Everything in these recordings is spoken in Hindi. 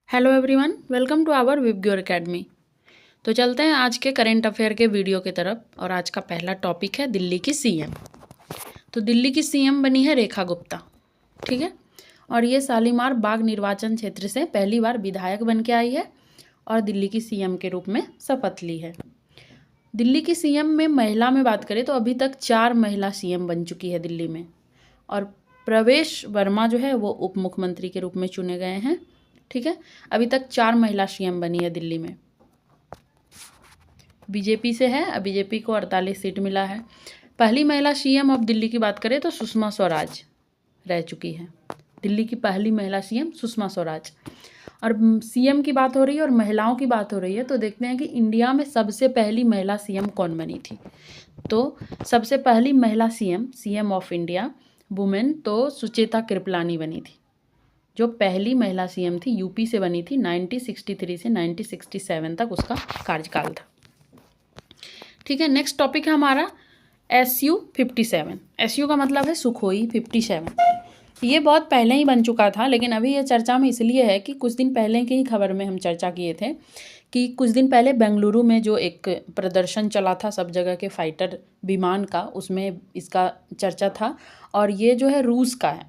Hello everyone, welcome to our Vibgyor academy. तो चलते हैं आज के करंट अफेयर के वीडियो की तरफ। और आज का पहला टॉपिक है दिल्ली की सीएम। तो दिल्ली की सीएम बनी है रेखा गुप्ता, ठीक है। और ये शालीमार बाग निर्वाचन क्षेत्र से पहली बार विधायक बन के आई है और दिल्ली की सीएम के रूप में शपथ ली है। दिल्ली की सीएम में महिला में बात करें तो अभी तक 4 महिला सीएम बन चुकी है दिल्ली में। और प्रवेश वर्मा जो है वो उप मुख्यमंत्री के रूप में चुने गए हैं, ठीक है। अभी तक 4 महिला सीएम बनी है दिल्ली में। बीजेपी से है, बीजेपी को 48 सीट मिला है। पहली महिला सीएम अब दिल्ली की बात करें तो सुषमा स्वराज रह चुकी है। दिल्ली की पहली महिला सीएम सुषमा स्वराज। और सीएम की बात हो रही है और महिलाओं की बात हो रही है, तो देखते हैं कि इंडिया में सबसे पहली महिला सीएम कौन बनी थी। तो सबसे पहली महिला सीएम ऑफ इंडिया वुमेन तो सुचेता कृपलानी बनी थी, जो पहली महिला सीएम थी। यूपी से बनी थी। 1963 से 1967 तक उसका कार्यकाल था, ठीक है। नेक्स्ट टॉपिक है हमारा SU-57। SU का मतलब है सुखोई 57। ये बहुत पहले ही बन चुका था, लेकिन अभी ये चर्चा में इसलिए है कि कुछ दिन पहले की ही खबर में हम चर्चा किए थे कि कुछ दिन पहले बेंगलुरु में जो एक प्रदर्शन चला था सब जगह के फाइटर विमान का, उसमें इसका चर्चा था। और ये जो है रूस का है,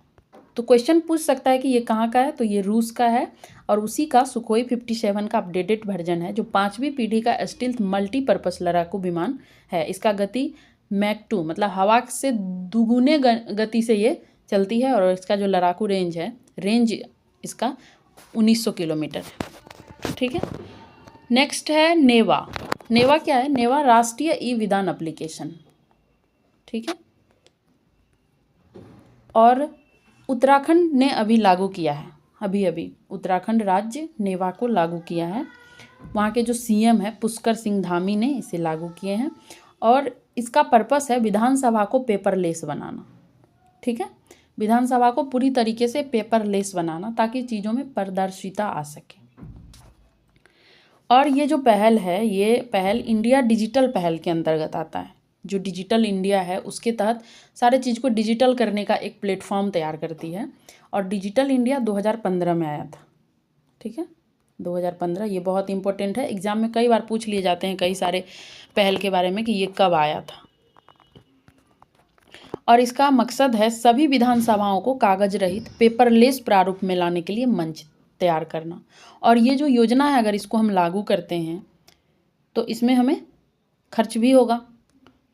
तो क्वेश्चन पूछ सकता है कि ये कहाँ का है, तो ये रूस का है। और उसी का सुखोई 57 का अपडेटेड वर्जन है, जो 5वीं पीढ़ी का स्टील्थ मल्टीपर्पस लड़ाकू विमान है। इसका गति मैक 2 मतलब हवा से दुगुने गति से ये चलती है। और इसका जो लड़ाकू रेंज इसका 1900 किलोमीटर है, ठीक है। नेक्स्ट है नेवा। नेवा क्या है? नेवा राष्ट्रीय ई विधान एप्लीकेशन, ठीक है। और उत्तराखंड ने अभी लागू किया है, अभी उत्तराखंड राज्य नेवा को लागू किया है। वहाँ के जो सीएम है पुष्कर सिंह धामी ने इसे लागू किए हैं। और इसका पर्पस है विधानसभा को पेपरलेस बनाना, ठीक है। विधानसभा को पूरी तरीके से पेपरलेस बनाना ताकि चीज़ों में पारदर्शिता आ सके। और ये जो पहल है, ये पहल इंडिया डिजिटल पहल के अंतर्गत आता है। जो डिजिटल इंडिया है उसके तहत सारे चीज़ को डिजिटल करने का एक प्लेटफॉर्म तैयार करती है। और डिजिटल इंडिया 2015 में आया था, ठीक है। 2015 ये बहुत इंपॉर्टेंट है, एग्जाम में कई बार पूछ लिए जाते हैं कई सारे पहल के बारे में कि ये कब आया था। और इसका मकसद है सभी विधानसभाओं को कागज रहित पेपरलेस प्रारूप में लाने के लिए मंच तैयार करना। और ये जो योजना है अगर इसको हम लागू करते हैं तो इसमें हमें खर्च भी होगा।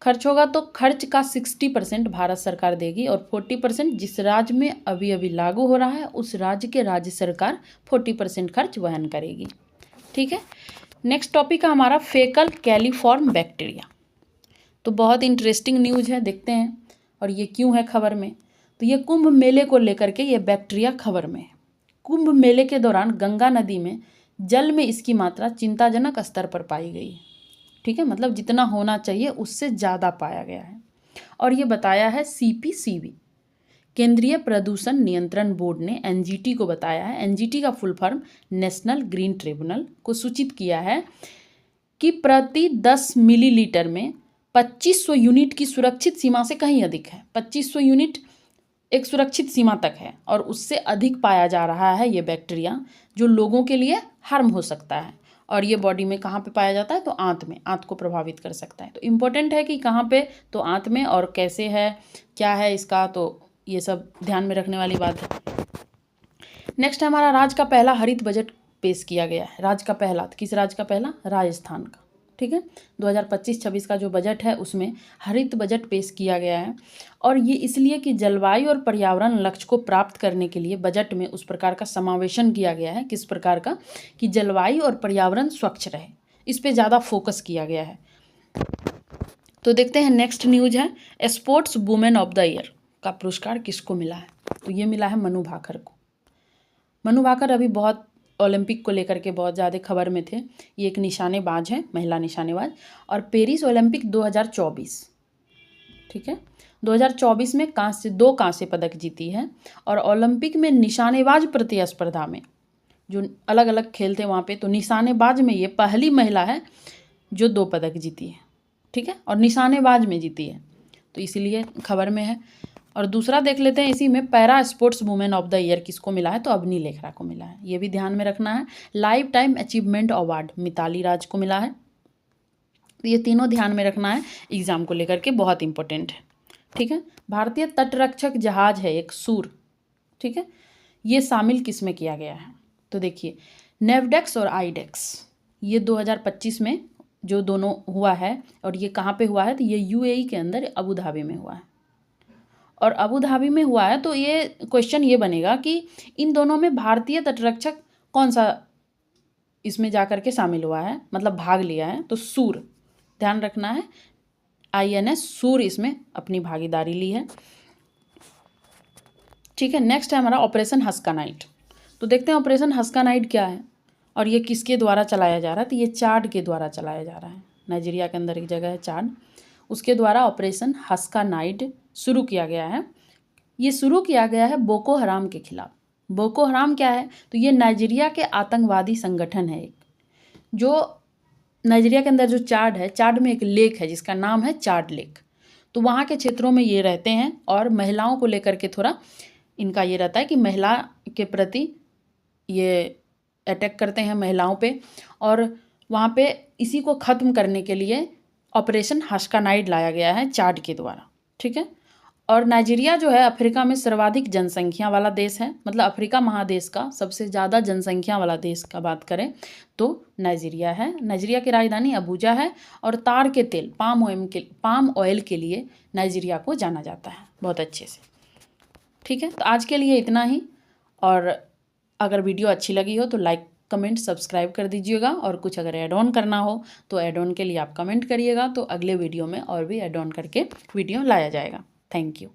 खर्च होगा तो खर्च का 60% भारत सरकार देगी और 40% जिस राज्य में अभी लागू हो रहा है उस राज्य के राज्य सरकार 40% खर्च वहन करेगी, ठीक है। नेक्स्ट टॉपिक है हमारा फेकल कैलिफॉर्म बैक्टीरिया। तो बहुत इंटरेस्टिंग न्यूज़ है, देखते हैं और ये क्यों है खबर में। तो ये कुंभ मेले को लेकर के ये बैक्टीरिया खबर में है। कुंभ मेले के दौरान गंगा नदी में जल में इसकी मात्रा चिंताजनक स्तर पर पाई गई है, ठीक है। मतलब जितना होना चाहिए उससे ज़्यादा पाया गया है। और ये बताया है CPCB, केंद्रीय प्रदूषण नियंत्रण बोर्ड ने NGT को बताया है। NGT का full form national green tribunal को सूचित किया है कि प्रति 10 मिलीलीटर में 2500 यूनिट की सुरक्षित सीमा से कहीं अधिक है। 2500 यूनिट एक सुरक्षित सीमा तक है और उससे अधिक पाया जा रहा है ये बैक्टीरिया, जो लोगों के लिए हार्म हो सकता है। और ये बॉडी में कहाँ पे पाया जाता है? तो आंत में, आंत को प्रभावित कर सकता है। तो इम्पोर्टेंट है कि कहाँ पे, तो आंत में। और कैसे है, क्या है इसका, तो ये सब ध्यान में रखने वाली बात है। नेक्स्ट है हमारा राज्य का पहला हरित बजट पेश किया गया है। राज्य का पहला, किस राज्य का पहला? राजस्थान का, ठीक है। 2025-26 का जो बजट है उसमें हरित बजट पेश किया गया है। और ये इसलिए कि जलवायु और पर्यावरण लक्ष्य को प्राप्त करने के लिए बजट में उस प्रकार का समावेशन किया गया है। किस प्रकार का? कि जलवायु और पर्यावरण स्वच्छ रहे, इस पे ज़्यादा फोकस किया गया है। तो देखते हैं नेक्स्ट न्यूज़ है sports women of the year का पुरस्कार किसको मिला है? तो ये मिला है मनु भाकर को। मनु भाकर अभी बहुत ओलंपिक को लेकर के बहुत ज़्यादा खबर में थे। ये एक निशानेबाज है, महिला निशानेबाज। और पेरिस ओलंपिक 2024, ठीक है, 2024 में दो कांस्य पदक जीती है। और ओलंपिक में निशानेबाज प्रतिस्पर्धा में जो अलग अलग खेल थे वहाँ पे, तो निशानेबाज में ये पहली महिला है जो 2 पदक जीती है, ठीक है। और निशानेबाज में जीती है, तो इसीलिए खबर में है। और दूसरा देख लेते हैं इसी में, para sports women of the year किसको मिला है, तो अवनी लेखरा को मिला है, ये भी ध्यान में रखना है। Life time achievement award Mitali Raj को मिला है। तो ये तीनों ध्यान में रखना है, एग्जाम को लेकर के बहुत इंपॉर्टेंट है, ठीक है। भारतीय तटरक्षक जहाज है एक सूर, ठीक है, ये शामिल किस में किया गया है, तो देखिए नेवडेक्स और आईडेक्स, ये 2025 में जो दोनों हुआ है, और ये कहाँ पे हुआ है, तो ये यूएई के अंदर अबू धाबी में हुआ है। और अबू धाबी में हुआ है तो ये क्वेश्चन ये बनेगा कि इन दोनों में भारतीय तटरक्षक कौन सा इसमें जा कर के शामिल हुआ है, मतलब भाग लिया है, तो सूर ध्यान रखना है, आईएनएस सूर इसमें अपनी भागीदारी ली है, ठीक है। नेक्स्ट है हमारा ऑपरेशन हस्का नाइट। तो देखते हैं ऑपरेशन हस्का नाइट क्या है और ये किसके द्वारा चलाया जा रहा है, तो ये चाड के द्वारा चलाया जा रहा है। नाइजीरिया के अंदर एक जगह है चाड, उसके द्वारा ऑपरेशन हस्का नाइट शुरू किया गया है। ये शुरू किया गया है बोको हराम के खिलाफ। बोको हराम क्या है, तो ये नाइजीरिया के आतंकवादी संगठन है एक, जो नाइजीरिया के अंदर जो चाड है, चाड में एक लेक है जिसका नाम है चाड लेक, तो वहाँ के क्षेत्रों में ये रहते हैं और महिलाओं को लेकर के थोड़ा इनका ये रहता है कि महिला के प्रति ये अटैक करते हैं महिलाओं पे, और वहाँ पे इसी को ख़त्म करने के लिए ऑपरेशन हस्का नाइट लाया गया है चाड के द्वारा, ठीक है। और नाइजीरिया जो है अफ्रीका में सर्वाधिक जनसंख्या वाला देश है, मतलब अफ्रीका महादेश का सबसे ज़्यादा जनसंख्या वाला देश का बात करें तो नाइजीरिया है। नाइजीरिया की राजधानी अबूजा है और ताड़ के तेल पाम ऑयल के लिए नाइजीरिया को जाना जाता है बहुत अच्छे से, ठीक है। तो आज के लिए इतना ही, और अगर वीडियो अच्छी लगी हो तो लाइक कमेंट सब्सक्राइब कर दीजिएगा, और कुछ अगर ऐड ऑन करना हो तो ऐड ऑन के लिए आप कमेंट करिएगा, तो अगले वीडियो में और भी ऐड ऑन करके वीडियो लाया जाएगा। Thank you.